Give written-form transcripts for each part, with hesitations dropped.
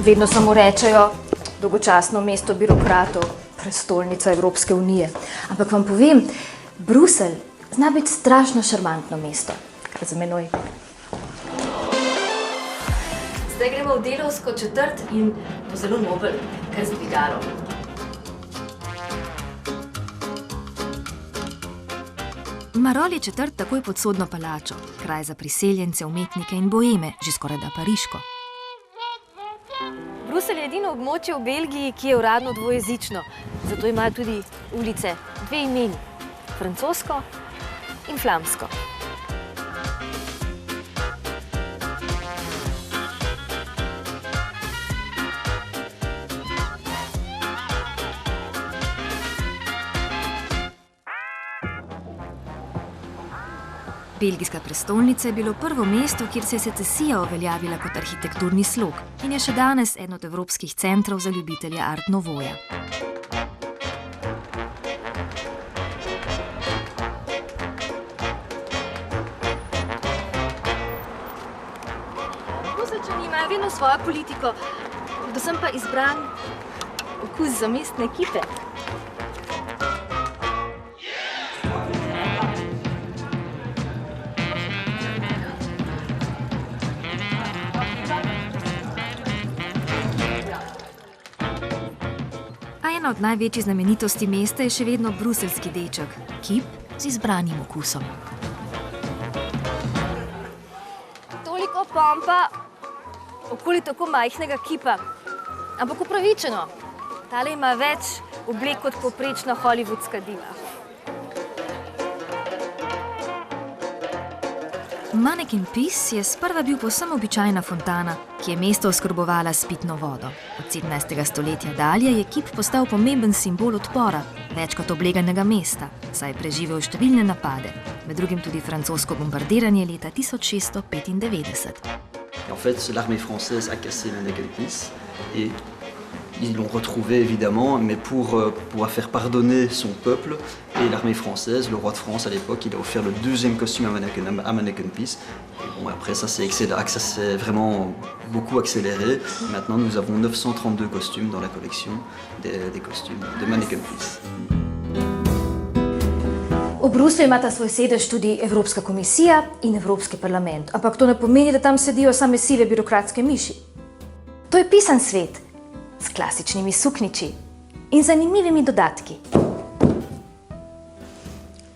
Vedno samo rečejo, dolgočasno mesto birokratov, prestolnica Evropske unije. Ampak vam povem, Bruselj zna biti strašno šarmantno mesto. Kar za menoj. Zdaj gremo v Delavsko četrt in to zelo nobel, kar z dvigalom. Marolj je četrt takoj pod sodno palačo, kraj za priseljence, umetnike in boeme, že skorajda pariško. Bruselj je edino območje v Belgiji, ki je uradno dvojezično. Zato imajo tudi ulice dve imeni, francosko in flamsko. Belgijska prestolnica je bilo prvo mesto, kjer se je secesija uveljavila kot arhitekturni slog in je še danes eden od evropskih centrov za ljubitelje Art Nouveauja. Bruseljčani imajo vedno svojo politiko, predvsem pa izbran okus za mestne ekipe. Ena od največjih znamenitosti mesta je še vedno bruseljski deček, kip z izbranim okusom. Toliko pompa okoli tako majhnega kipa, ampak upravičeno. Tale ima več oblek kot povprečna hollywoodska diva. Mannequin Pis je sprva bil povsem običajna fontana, ki je mesto oskrbovala s pitno vodo. Od 17. stoletja dalje je kip postal pomemben simbol odpora, več kot obleganega mesta, saj je preživel številne napade, med drugim tudi francosko bombardiranje leta 1695. En fait, l'armée française a cassé Mannequin Pis et ils l'ont retrouvé évidemment, mais pour pouvoir faire pardonner son peuple et l'armée française, le roi de France à l'époque, il a offert le deuxième costume à Mannequin Pis. Bon, après ça s'est vraiment beaucoup accéléré. Maintenant nous avons 932 costumes dans la collection des costumes de Mannequin Pis. V Bruslju imata svoj sedež tudi Evropska komisija in Evropski parlament, ampak to ne pomeni, da tam sedijo same sive birokratske miši. To je pisan svet s klasičnimi sukniči in zanimivimi dodatki.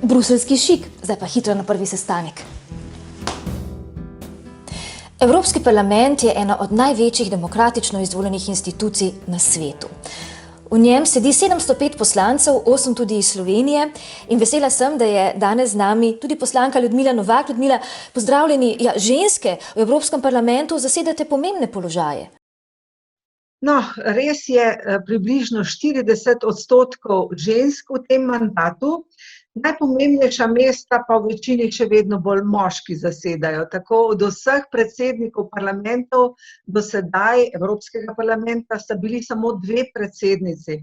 Bruseljski šik, zdaj pa hitro na prvi sestanek. Evropski parlament je ena od največjih demokratično izvoljenih institucij na svetu. V njem sedi 705 poslancev, 8 tudi iz Slovenije in vesela sem, da je danes z nami tudi poslanka Ljudmila Novak. Ljudmila, pozdravljeni. Ja, ženske v Evropskem parlamentu zasedate pomembne položaje. No, res je približno 40% žensk v tem mandatu. Najpomembnejša mesta pa v večini še vedno bolj moški zasedajo. Tako od vseh predsednikov parlamentov do sedaj Evropskega parlamenta sta bili samo 2 predsednici.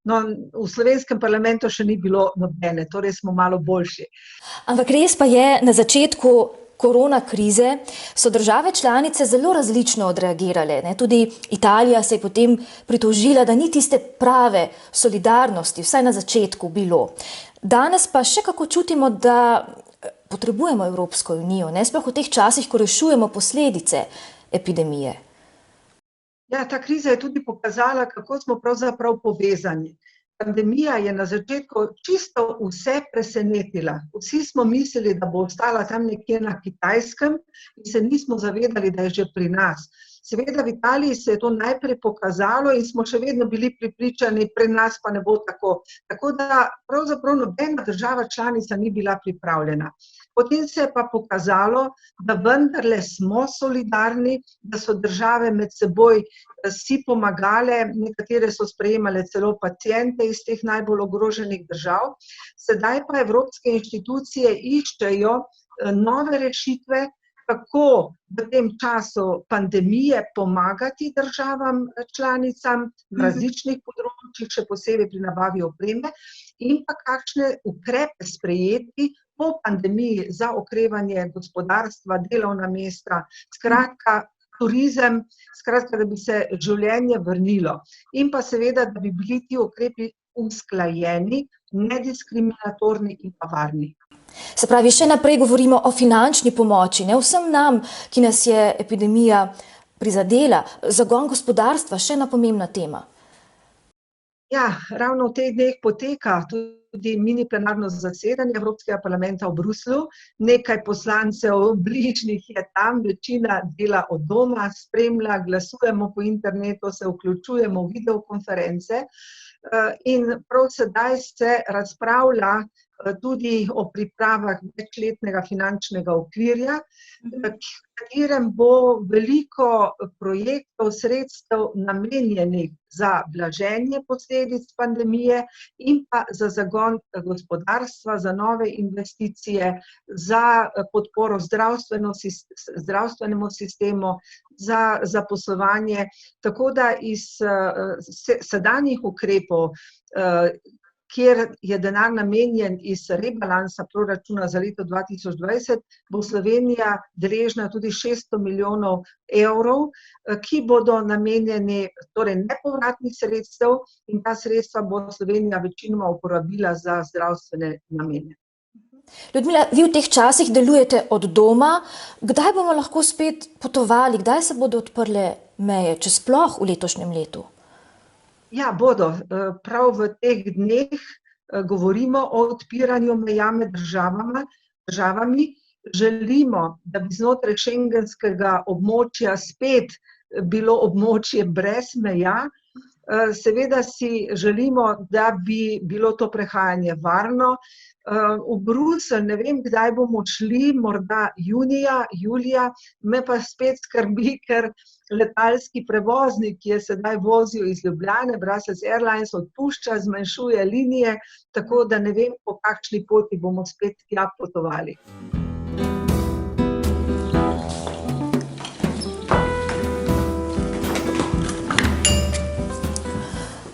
No, v slovenskem parlamentu še ni bilo nobene, torej smo malo boljši. Ampak res pa je, na začetku korona krize so države članice zelo različno odreagirale. Tudi Italija se je potem pritožila, da ni tiste prave solidarnosti, vsaj na začetku bilo. Danes pa še kako čutimo, da potrebujemo Evropsko unijo, sploh v teh časih, ko rešujemo posledice epidemije. Ja, ta kriza je tudi pokazala, kako smo pravzaprav povezani. Pandemija je na začetku čisto vse presenetila. Vsi smo mislili, da bo ostala tam nekje na Kitajskem in se nismo zavedali, da je že pri nas. Seveda v Italiji se je to najprej pokazalo in smo še vedno bili prepričani, pri nas pa ne bo tako. Tako da pravzaprav nobena država članica ni bila pripravljena. Potem se je pa pokazalo, da vendarle smo solidarni, da so države med seboj si pomagale, nekatere so sprejemale celo paciente iz teh najbolj ogroženih držav. Sedaj pa evropske inštitucije iščejo nove rešitve, kako v tem času pandemije pomagati državam članicam na različnih področjih, še posebej pri nabavi opreme, in pa kakšne ukrepe sprejeti po pandemiji za okrevanje gospodarstva, delovna mesta. Skratka, turizem, skratka, da bi se življenje vrnilo. In pa seveda, da bi bili ti ukrepi usklajeni, nediskriminatorni in pa varni. Se pravi, še naprej govorimo o finančni pomoči, ne vsem nam, ki nas je epidemija prizadela. Zagon gospodarstva, še ena pomembna tema. Ja, ravno v teh dneh poteka tudi mini plenarno zasedanje Evropskega parlamenta v Bruslju. Nekaj poslancev bližnjih je tam, večina dela od doma, spremlja, glasujemo po internetu, se vključujemo v videokonference in prav sedaj se razpravlja tudi o pripravah večletnega finančnega okvirja, v katerem bo veliko projektov, sredstev namenjenih za blaženje posledic pandemije in pa za zagon gospodarstva, za nove investicije, za podporo zdravstvenemu sistemu, za zaposlovanje. Tako da iz sedanjih ukrepov, kjer je denar namenjen iz rebalansa proračuna za leto 2020, bo Slovenija deležna tudi 600 milijonov evrov, ki bodo namenjeni torej nepovratnih sredstev in ta sredstva bo Slovenija večinoma uporabila za zdravstvene namene. Ljudmila, vi v teh časih delujete od doma. Kdaj bomo lahko spet potovali? Kdaj se bodo odprle meje, če sploh v letošnjem letu? Ja, bodo. Prav v teh dneh govorimo o odpiranju meja med državami. Želimo, da bi znotraj šengenskega območja spet bilo območje brez meja. Seveda si želimo, da bi bilo to prehajanje varno. V Bruselj ne vem, kdaj bomo šli, morda junija, julija, me pa spet skrbi, ker letalski prevoznik, ki je sedaj vozil iz Ljubljane, Brussels Airlines, odpušča, zmanjšuje linije, tako da ne vem, po kakšni poti bomo spet tja potovali.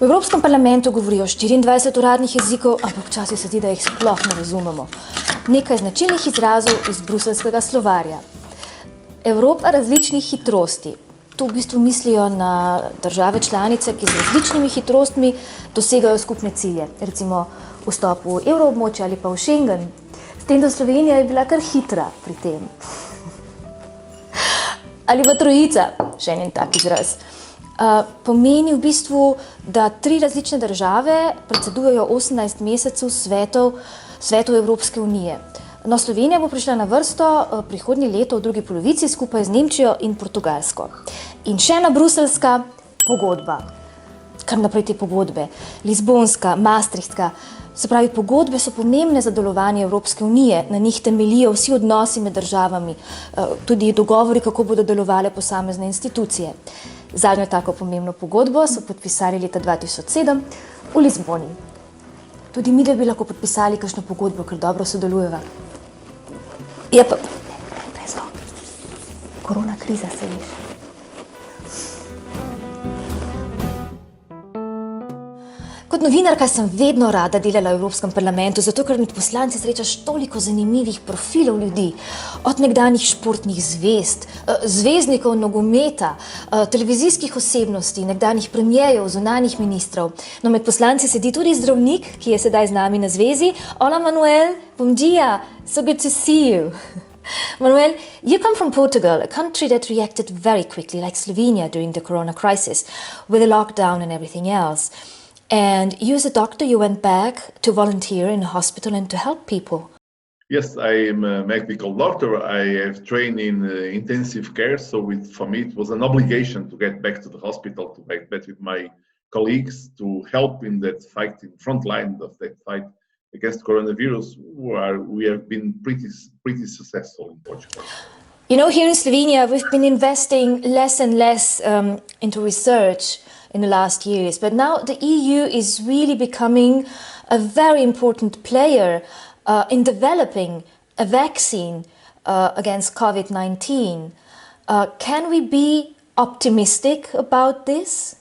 V Evropskem parlamentu govorijo 24 uradnih jezikov, ampak včasih se zdi, da jih sploh ne razumemo. Nekaj značilnih izrazov iz bruseljskega slovarja. Evropa različnih hitrosti. Tu v bistvu mislijo na države članice, ki z različnimi hitrostmi dosegajo skupne cilje. Recimo vstop v evroobmočje ali pa v Schengen. S tem, da Slovenija je bila kar hitra pri tem. Ali pa trojica, še en tak izraz. Pomeni v bistvu, da 3 različne države predsedujejo 18 mesecev svetu Evropske unije. No, Slovenija bo prišla na vrsto prihodnje leto v drugi polovici skupaj z Nemčijo in Portugalsko. In še ena bruseljska pogodba. Kar naprej te pogodbe. Lizbonska, Maastrichtska. Se pravi, pogodbe so pomembne za delovanje Evropske unije. Na njih temeljijo vsi odnosi med državami, tudi dogovori, kako bodo delovale posamezne institucije. Zadnjo tako pomembno pogodbo so podpisali leta 2007 v Lizboni. Tudi mi, da bi lahko podpisali kakšno pogodbo, ker dobro sodelujeva. Je pa... Prezlo. Korona kriza se viš. Kot novinarka sem vedno rada delala v Evropskem parlamentu, zato ker med poslanci srečaš toliko zanimivih profilov ljudi, od nekdanjih športnih zvezd, zvezdnikov nogometa, televizijskih osebnosti, nekdanjih premierjev, zunanjih ministrov. No, med poslanci sedi tudi zdravnik, ki je sedaj z nami na zvezi. Hola, Manuel, bom dia, so good to see you. Manuel, you come from Portugal, a country that reacted very quickly, like Slovenia during the corona crisis, with the lockdown and everything else. And you as a doctor, you went back to volunteer in a hospital and to help people. Yes, I am a medical doctor. I have trained in intensive care, so for me it was an obligation to get back to the hospital, to get back with my colleagues, to help in that fight, in front line of that fight against coronavirus, where we have been pretty successful in Portugal. You know, here in Slovenia, we've been investing less and less into research in the last years, but now the EU is really becoming a very important player in developing a vaccine against COVID-19. Can we be optimistic about this?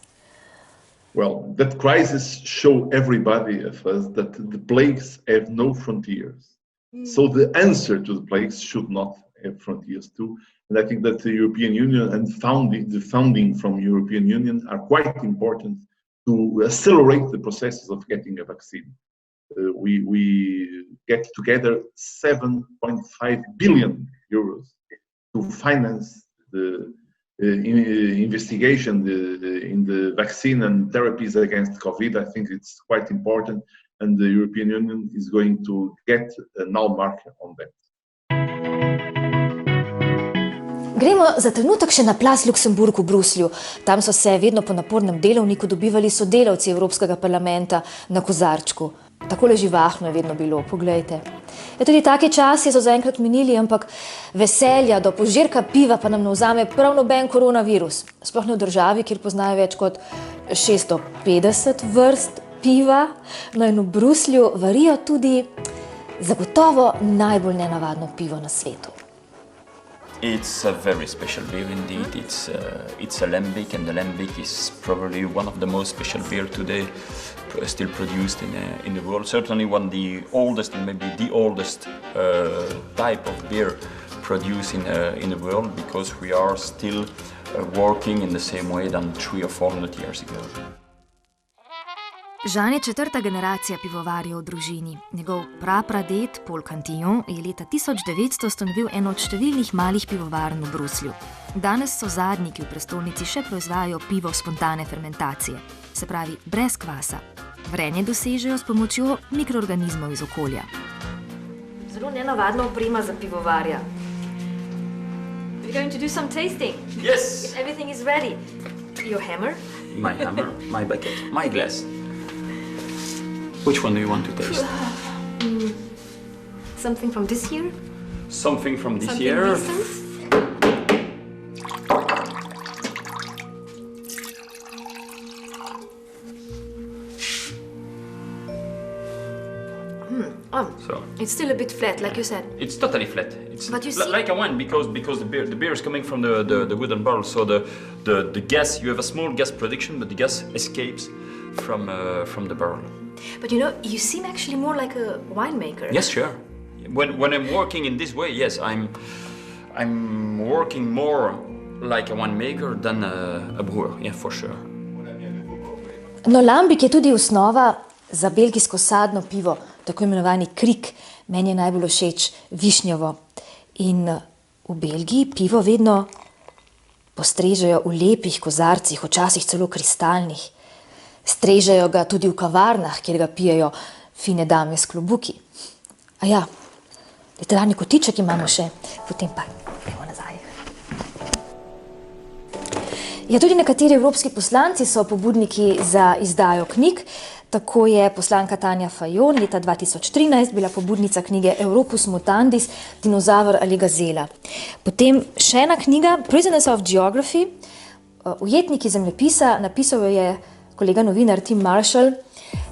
Well, that crisis showed everybody of us that the plagues have no frontiers. So the answer to the plagues should not frontiers too. And I think that the European Union and the funding from European Union are quite important to accelerate the processes of getting a vaccine. We get together 7.5 billion euros to finance the investigation in the vaccine and therapies against COVID. I think it's quite important, and the European Union is going to get a null mark on that. Gremo za trenutek še na Plas Luksemburg v Bruslju. Tam so se vedno po napornem delovniku dobivali sodelavci Evropskega parlamenta na kozarčku. Takole živahno je vedno bilo, poglejte. Tudi taki časi so zaenkrat minili, ampak veselja do požirka piva pa nam ne vzame prav noben koronavirus. Sploh ne v državi, kjer poznajo več kot 650 vrst piva. No in v Bruslju varijo tudi zagotovo najbolj nenavadno pivo na svetu. It's a very special beer indeed. It's a Lambic, and the Lambic is probably one of the most special beer today still produced in the world. Certainly one of the oldest, and maybe the oldest type of beer produced in the world, because we are still working in the same way than 300 or 400 years ago. Žan je četrta generacija pivovarjev v družini. Njegov prapraded Paul Cantillon je leta 1900 ustanovil eno od številnih malih pivovarn v Bruslju. Danes so zadnji, ki v prestolnici še proizvajajo pivo spontane fermentacije, se pravi brez kvasa. Vrenje dosežejo s pomočjo mikroorganizmov iz okolja. Zelo nenavadna oprema za pivovarja. We're going to do some tasting. Yes! Everything is ready. Your hammer? My hammer, my bucket, my glass. Which one do you want to taste? Something from this year? Something from this Something year. recent? So It's still a bit flat, like you said. it's totally flat. It's But you see- like a wine, because the beer is coming from the wooden barrel. So the gas, you have a small gas production, but the gas escapes from the barrel. But you seem actually more like a winemaker. Yes, sure. When I'm working in this way, yes, I'm working more like a winemaker than a brewer. Yeah, for sure. No, Lambic je tudi osnova za belgijsko sadno pivo, tako imenovani krik. Meni je najbolj všeč višnjovo. In v Belgiji pivo vedno postrežejo v lepih kozarcih, včasih celo kristalnih. Strežejo ga tudi v kavarnah, kjer ga pijejo fine dame s klobuki. A ja, literarni kotiček imamo še, potem pa gremo nazaj. Ja, tudi nekateri evropski poslanci so pobudniki za izdajo knjig. Tako je poslanka Tanja Fajon leta 2013 bila pobudnica knjige Europus Mutandis, dinozaver ali gazela. Potem še ena knjiga, Prisoners of Geography, ujetniki zemljepisa, napisal jo je kolega novinar Tim Marshall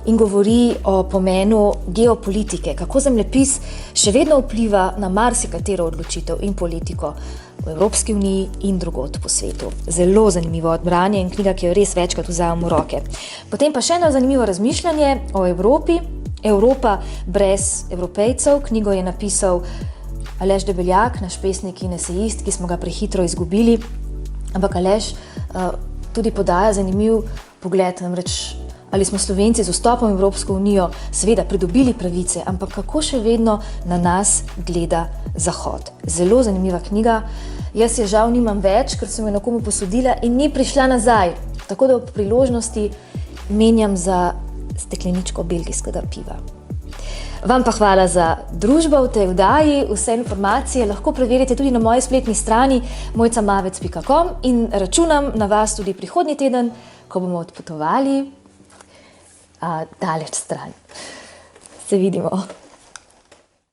in govori o pomenu geopolitike, kako zemljepis še vedno vpliva na marsikatero odločitev in politiko v Evropski uniji in drugod po svetu. Zelo zanimivo branje in knjiga, ki jo res večkrat vzamem v roke. Potem pa še eno zanimivo razmišljanje o Evropi. Evropa brez Evropejcev. Knjigo je napisal Aleš Debeljak, naš pesnik in esejist, ki smo ga prehitro izgubili. Ampak Aleš tudi podaja zanimiv pogled, namreč ali smo Slovenci z vstopom v Evropsko unijo seveda pridobili pravice, ampak kako še vedno na nas gleda Zahod. Zelo zanimiva knjiga. Jaz je žal nimam več, ker sem jo nekomu posodila in ni prišla nazaj. Tako da ob priložnosti menjam za stekleničko belgijskega piva. Vam pa hvala za družbo v tej vdaji. Vse informacije lahko preverite tudi na moji spletni strani mojcamavec.com in računam na vas tudi prihodnji teden, ko bomo odpotovali daleč stran. Se vidimo.